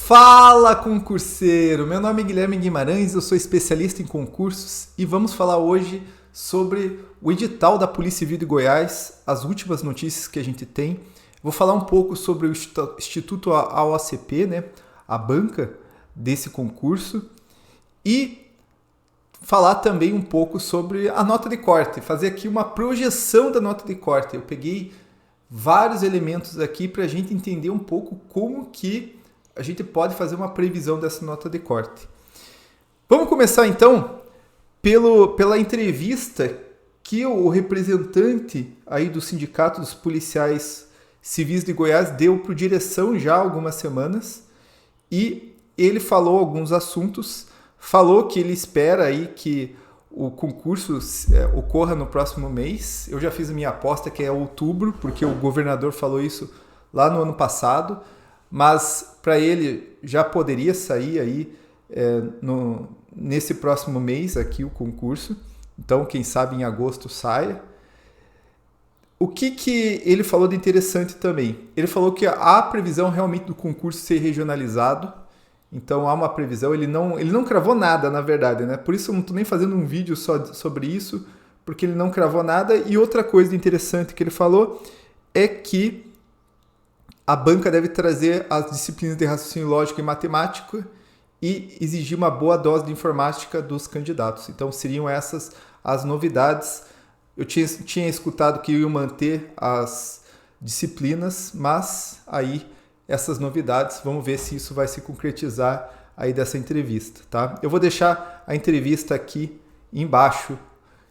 Fala, concurseiro! Meu nome é Guilherme Guimarães, eu sou especialista em concursos e vamos falar hoje sobre o edital da Polícia Civil de Goiás, as últimas notícias que a gente tem. Vou falar um pouco sobre o Instituto AOCP, né, a banca desse concurso, e falar também um pouco sobre a nota de corte, fazer aqui uma projeção da nota de corte. Eu peguei vários elementos aqui para a gente entender um pouco como que a gente pode fazer uma previsão dessa nota de corte. Vamos começar então pela entrevista que o representante aí do Sindicato dos Policiais Civis de Goiás deu para o Direção já há algumas semanas, e ele falou alguns assuntos, falou que ele espera aí que o concurso ocorra no próximo mês. Eu já fiz a minha aposta que é outubro, porque o governador falou isso lá no ano passado, mas para ele já poderia sair aí nesse próximo mês aqui o concurso. Então, quem sabe em agosto saia. O que ele falou de interessante também? Ele falou que há a previsão realmente do concurso ser regionalizado. Então há uma previsão, ele não cravou nada, na verdade, né? Por isso eu não estou nem fazendo um vídeo só sobre isso, porque ele não cravou nada. E outra coisa interessante que ele falou é que a banca deve trazer as disciplinas de raciocínio lógico e matemática e exigir uma boa dose de informática dos candidatos. Então seriam essas as novidades. Eu tinha escutado que iam manter as disciplinas, mas aí essas novidades, vamos ver se isso vai se concretizar aí dessa entrevista, tá? Eu vou deixar a entrevista aqui embaixo,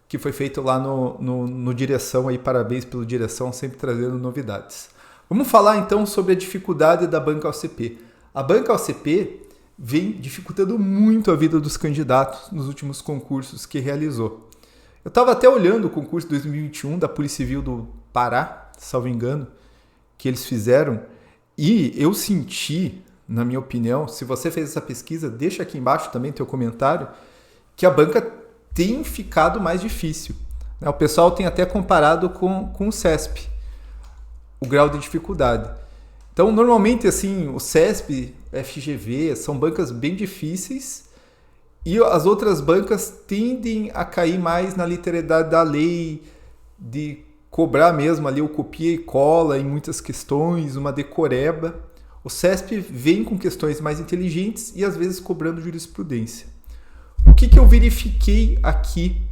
que foi feita lá no Direção, aí parabéns pelo Direção, sempre trazendo novidades. Vamos falar então sobre a dificuldade da banca AOCP. A banca AOCP vem dificultando muito a vida dos candidatos nos últimos concursos que realizou. Eu estava até olhando o concurso 2021 da Polícia Civil do Pará, salvo engano, que eles fizeram, e eu senti, na minha opinião, se você fez essa pesquisa, deixa aqui embaixo também teu comentário, que a banca tem ficado mais difícil. O pessoal tem até comparado com o CESP, o grau de dificuldade. Então, normalmente, assim, o CESP, FGV, são bancas bem difíceis, e as outras bancas tendem a cair mais na literalidade da lei, de cobrar mesmo ali o copia e cola em muitas questões, uma decoreba. O CESP vem com questões mais inteligentes e às vezes cobrando jurisprudência. O que eu verifiquei aqui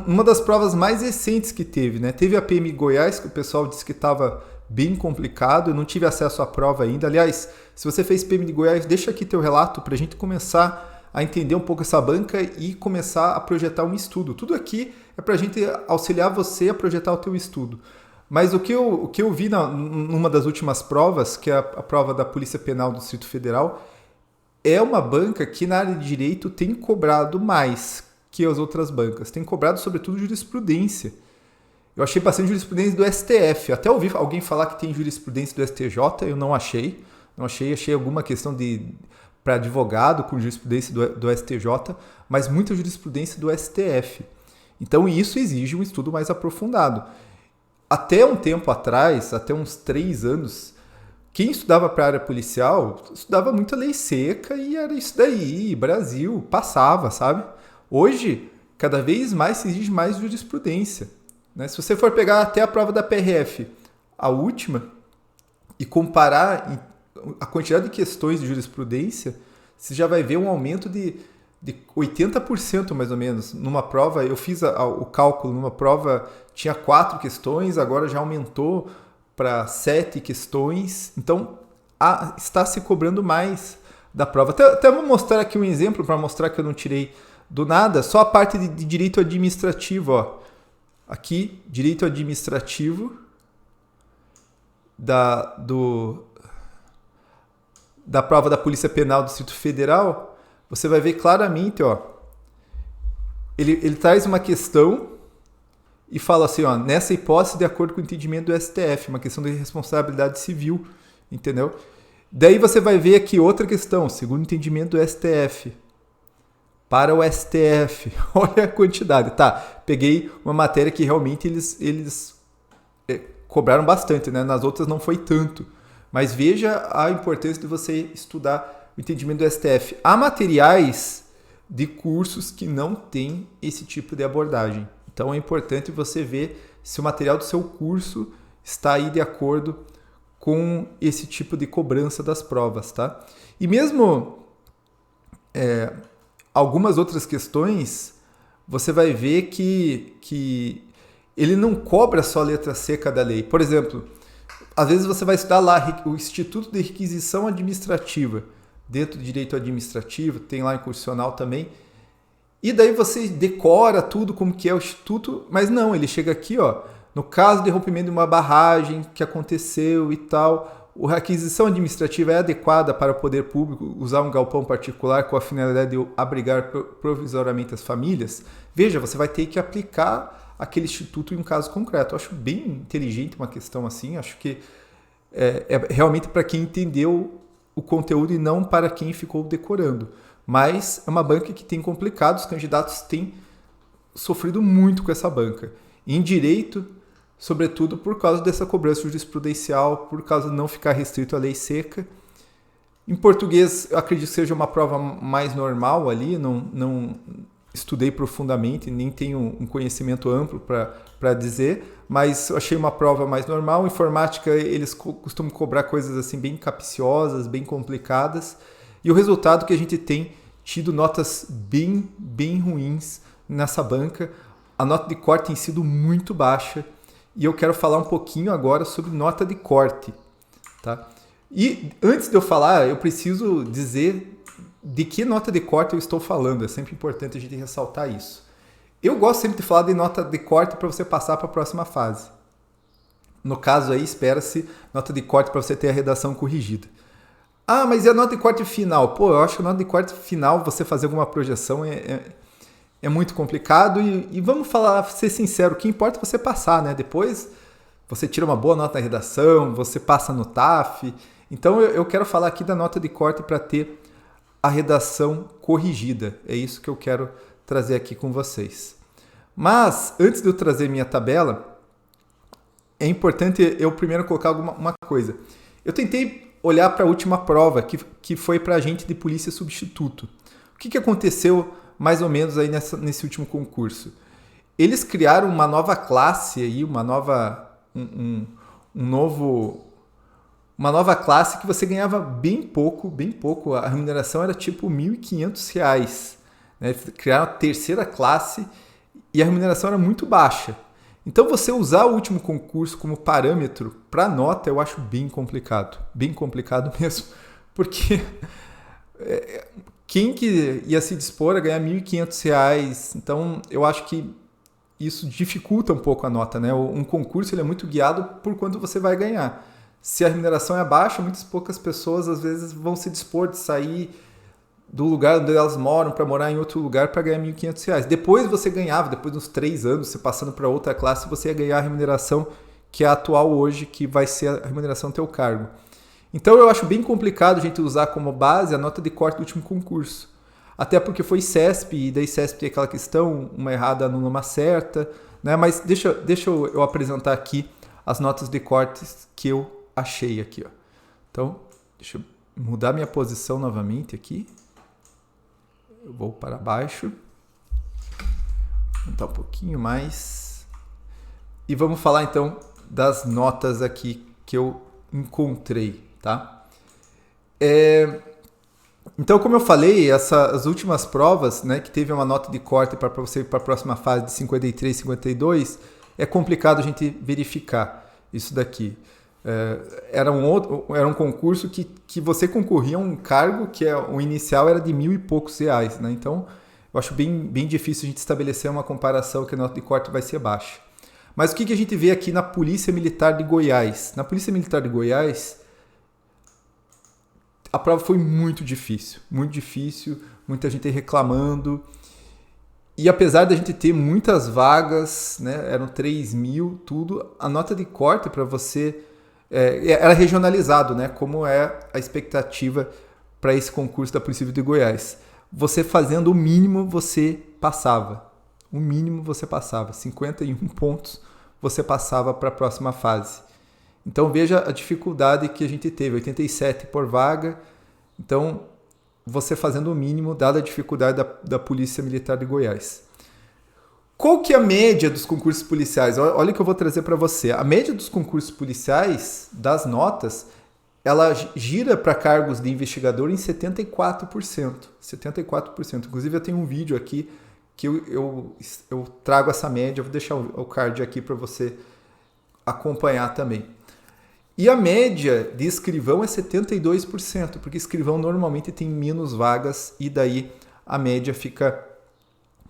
numa das provas mais recentes que teve, né? Teve a PM Goiás, que o pessoal disse que estava bem complicado, eu não tive acesso à prova ainda. Aliás, se você fez PM de Goiás, deixa aqui teu relato para a gente começar a entender um pouco essa banca e começar a projetar um estudo. Tudo aqui é para a gente auxiliar você a projetar o teu estudo. Mas o que eu vi numa das últimas provas, que é a prova da Polícia Penal do Distrito Federal, é uma banca que na área de direito tem cobrado mais que as outras bancas. Tem cobrado sobretudo jurisprudência. Eu achei bastante jurisprudência do STF. Até ouvi alguém falar que tem jurisprudência do STJ, eu não achei. Achei alguma questão para advogado com jurisprudência do STJ, mas muita jurisprudência do STF. Então isso exige um estudo mais aprofundado. Até um tempo atrás, até uns 3 anos, quem estudava para a área policial estudava muita lei seca e era isso daí, Brasil, passava, sabe? Hoje, cada vez mais se exige mais jurisprudência, né? Se você for pegar até a prova da PRF, a última, e comparar a quantidade de questões de jurisprudência, você já vai ver um aumento de 80% mais ou menos. Numa prova, eu fiz o cálculo, numa prova tinha 4 questões, agora já aumentou para 7 questões. Então, está se cobrando mais da prova. Até vou mostrar aqui um exemplo para mostrar que eu não tirei do nada, só a parte de direito administrativo. Ó. Aqui, direito administrativo da prova da Polícia Penal do Distrito Federal, você vai ver claramente, ó, ele traz uma questão e fala assim, ó, nessa hipótese, de acordo com o entendimento do STF, uma questão de responsabilidade civil, entendeu? Daí você vai ver aqui outra questão, segundo o entendimento do STF, para o STF, olha a quantidade. Tá, peguei uma matéria que realmente eles cobraram bastante, né? Nas outras não foi tanto. Mas veja a importância de você estudar o entendimento do STF. Há materiais de cursos que não têm esse tipo de abordagem. Então é importante você ver se o material do seu curso está aí de acordo com esse tipo de cobrança das provas, tá? E mesmo algumas outras questões, você vai ver que ele não cobra só a letra seca da lei. Por exemplo, às vezes você vai estudar lá o Instituto de Requisição Administrativa, dentro do direito administrativo, tem lá em constitucional também, e daí você decora tudo como que é o instituto, mas não, ele chega aqui, ó, no caso de rompimento de uma barragem que aconteceu e tal, a requisição administrativa é adequada para o poder público usar um galpão particular com a finalidade de abrigar provisoriamente as famílias. Veja, você vai ter que aplicar aquele instituto em um caso concreto. Eu acho bem inteligente uma questão assim, acho que é realmente para quem entendeu o conteúdo e não para quem ficou decorando. Mas é uma banca que tem complicado, os candidatos têm sofrido muito com essa banca. Em direito, sobretudo por causa dessa cobrança jurisprudencial, por causa de não ficar restrito à lei seca. Em português, eu acredito que seja uma prova mais normal ali, não estudei profundamente, nem tenho um conhecimento amplo para dizer, mas eu achei uma prova mais normal. Informática, eles costumam cobrar coisas assim bem capciosas, bem complicadas, e o resultado que a gente tem tido notas bem ruins nessa banca. A nota de corte tem sido muito baixa, e eu quero falar um pouquinho agora sobre nota de corte, tá? E antes de eu falar, eu preciso dizer de que nota de corte eu estou falando. É sempre importante a gente ressaltar isso. Eu gosto sempre de falar de nota de corte para você passar para a próxima fase. No caso aí, espera-se nota de corte para você ter a redação corrigida. Ah, mas e a nota de corte final? Pô, eu acho que a nota de corte final, você fazer alguma projeção é muito complicado e vamos ser sincero, o que importa é você passar, né? Depois você tira uma boa nota na redação, você passa no TAF. Então eu quero falar aqui da nota de corte para ter a redação corrigida. É isso que eu quero trazer aqui com vocês. Mas, antes de eu trazer minha tabela, é importante eu primeiro colocar uma coisa. Eu tentei olhar para a última prova, que foi para agente de polícia substituto. O que aconteceu mais ou menos aí nesse último concurso? Eles criaram uma nova classe aí, uma nova classe que você ganhava bem pouco, a remuneração era tipo R$ 1.500, né? Criaram a terceira classe e a remuneração era muito baixa. Então você usar o último concurso como parâmetro para nota eu acho bem complicado mesmo, porque quem que ia se dispor a ganhar R$ 1.500, então eu acho que isso dificulta um pouco a nota, né? Um concurso ele é muito guiado por quanto você vai ganhar. Se a remuneração é baixa, poucas pessoas às vezes vão se dispor de sair do lugar onde elas moram para morar em outro lugar para ganhar R$ 1.500. Depois você ganhava, depois dos 3 anos, você passando para outra classe, você ia ganhar a remuneração que é a atual hoje, que vai ser a remuneração do teu cargo. Então eu acho bem complicado a gente usar como base a nota de corte do último concurso. Até porque foi CESP, e daí CESP tem aquela questão, uma errada anula uma certa, né? Mas deixa eu apresentar aqui as notas de cortes que eu achei aqui, ó. Então, deixa eu mudar minha posição novamente aqui. Eu vou para baixo. Aumentar um pouquinho mais. E vamos falar então das notas aqui que eu encontrei, tá? Então, como eu falei, as últimas provas, né, que teve uma nota de corte para você ir para a próxima fase de 53, 52, é complicado a gente verificar isso daqui. Era um concurso que você concorria a um cargo que o inicial era de R$ 1.000 e poucos, né? Então, eu acho bem difícil a gente estabelecer uma comparação que a nota de corte vai ser baixa. Mas o que a gente vê aqui na Polícia Militar de Goiás? Na Polícia Militar de Goiás, a prova foi muito difícil, muita gente reclamando. E apesar da gente ter muitas vagas, né, eram 3.000, tudo, a nota de corte para você era regionalizado, né, como é a expectativa para esse concurso da Polícia Civil de Goiás. Você fazendo o mínimo, você passava. 51 pontos, você passava para a próxima fase. Então veja a dificuldade que a gente teve, 87 por vaga. Então, você fazendo o mínimo, dada a dificuldade da Polícia Militar de Goiás. Qual que é a média dos concursos policiais? Olha o que eu vou trazer para você. A média dos concursos policiais, das notas, ela gira para cargos de investigador em 74%. 74%. Inclusive, eu tenho um vídeo aqui que eu trago essa média. Eu vou deixar o card aqui para você acompanhar também. E a média de escrivão é 72%, porque escrivão normalmente tem menos vagas e daí a média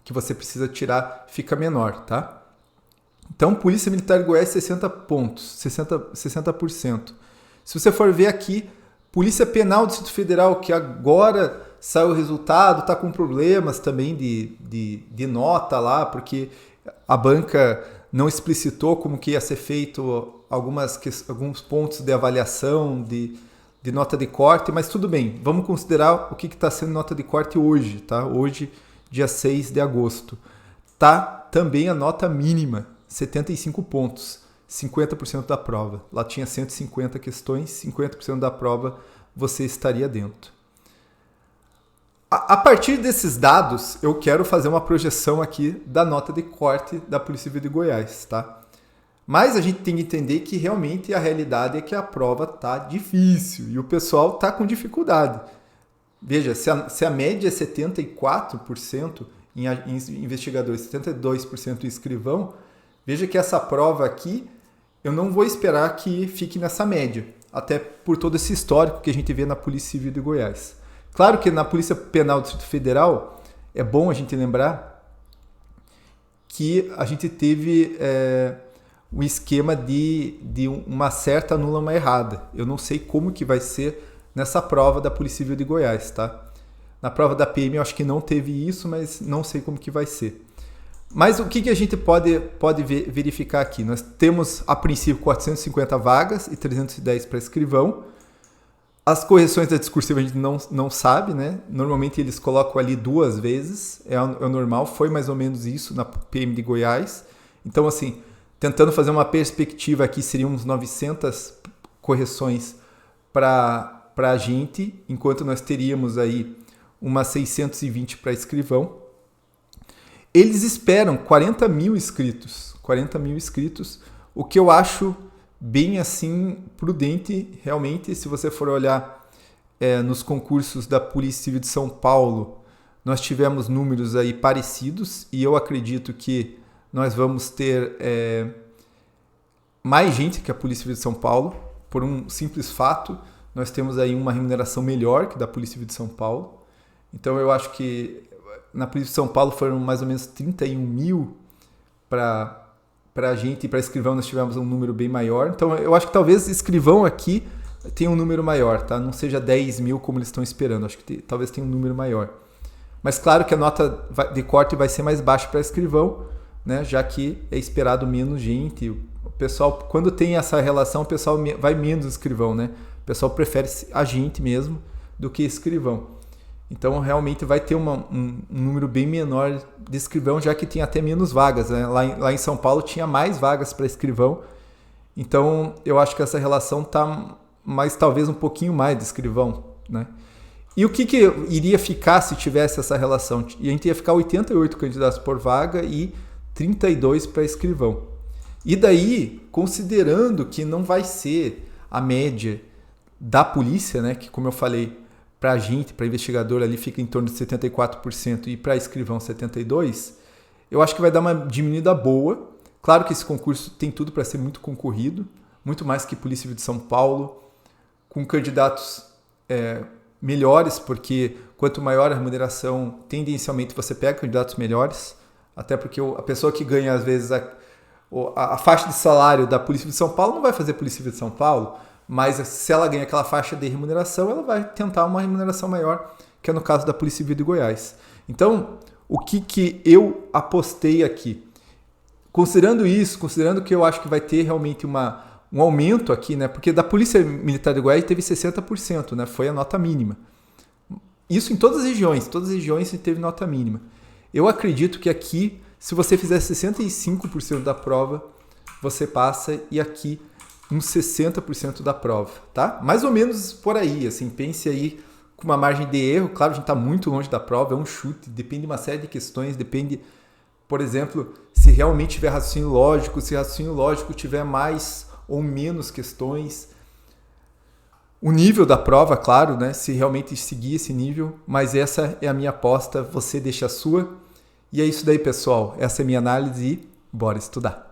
que você precisa tirar fica menor, tá? Então, Polícia Militar de Goiás, 60 pontos, 60%. Se você for ver aqui, Polícia Penal do Distrito Federal, que agora saiu o resultado, está com problemas também de nota lá, porque a banca não explicitou como que ia ser feito alguns pontos de avaliação, de nota de corte, mas tudo bem, vamos considerar o que está sendo nota de corte hoje, tá? Hoje, dia 6 de agosto. Tá também a nota mínima, 75 pontos, 50% da prova. Lá tinha 150 questões, 50% da prova você estaria dentro. A partir desses dados, eu quero fazer uma projeção aqui da nota de corte da Polícia Civil de Goiás, tá? Mas a gente tem que entender que realmente a realidade é que a prova tá difícil e o pessoal tá com dificuldade. Veja, se a média é 74% em investigadores, 72% em escrivão, veja que essa prova aqui, eu não vou esperar que fique nessa média, até por todo esse histórico que a gente vê na Polícia Civil de Goiás. Claro que na Polícia Penal do Distrito Federal, é bom a gente lembrar que a gente teve um esquema de uma certa anula uma errada. Eu não sei como que vai ser nessa prova da Polícia Civil de Goiás, tá? Na prova da PM eu acho que não teve isso, mas não sei como que vai ser. Mas o que a gente pode verificar aqui? Nós temos, a princípio, 450 vagas e 310 para escrivão. As correções da discursiva a gente não sabe, né? Normalmente eles colocam ali 2 vezes, é o normal, foi mais ou menos isso na PM de Goiás. Então, assim, tentando fazer uma perspectiva aqui, seriam uns 900 correções para a gente, enquanto nós teríamos aí umas 620 para escrivão. Eles esperam 40 mil inscritos, o que eu acho bem assim prudente, realmente. Se você for olhar nos concursos da Polícia Civil de São Paulo, nós tivemos números aí parecidos e eu acredito que nós vamos ter mais gente que a Polícia Civil de São Paulo, por um simples fato. Nós temos aí uma remuneração melhor que da Polícia Civil de São Paulo. Então eu acho que na Polícia de São Paulo foram mais ou menos 31 mil para a gente, e para escrivão nós tivemos um número bem maior. Então eu acho que talvez escrivão aqui tenha um número maior, tá? Não seja 10 mil como eles estão esperando, acho que talvez tenha um número maior. Mas claro que a nota de corte vai ser mais baixa para escrivão, né? Já que é esperado menos gente. O pessoal, quando tem essa relação, o pessoal vai menos escrivão, né? O pessoal prefere a gente mesmo do que escrivão. Então, realmente vai ter um número bem menor de escrivão, já que tem até menos vagas, né? Lá em São Paulo tinha mais vagas para escrivão. Então, eu acho que essa relação está mais, talvez, um pouquinho mais de escrivão, né? E o que iria ficar se tivesse essa relação? A gente ia ficar 88 candidatos por vaga e 32 para escrivão. E daí, considerando que não vai ser a média da polícia, né? Que, como eu falei, para a gente, para investigador, ali fica em torno de 74% e para escrivão 72%, eu acho que vai dar uma diminuída boa. Claro que esse concurso tem tudo para ser muito concorrido, muito mais que Polícia Civil de São Paulo, com candidatos melhores, porque quanto maior a remuneração, tendencialmente você pega candidatos melhores, até porque a pessoa que ganha, às vezes, a faixa de salário da Polícia Civil de São Paulo não vai fazer Polícia Civil de São Paulo, mas se ela ganha aquela faixa de remuneração, ela vai tentar uma remuneração maior, que é no caso da Polícia Civil de Goiás. Então, o que eu apostei aqui? Considerando isso, considerando que eu acho que vai ter realmente um aumento aqui, né? Porque da Polícia Militar de Goiás teve 60%, né? Foi a nota mínima. Isso em todas as regiões teve nota mínima. Eu acredito que aqui, se você fizer 65% da prova, você passa, e aqui uns 60% da prova, tá? Mais ou menos por aí, assim, pense aí com uma margem de erro. Claro, a gente está muito longe da prova, é um chute, depende de uma série de questões, depende, por exemplo, se realmente tiver raciocínio lógico, se raciocínio lógico tiver mais ou menos questões, o nível da prova, claro, né? Se realmente seguir esse nível, mas essa é a minha aposta, você deixa a sua. E é isso daí, pessoal. Essa é a minha análise e bora estudar.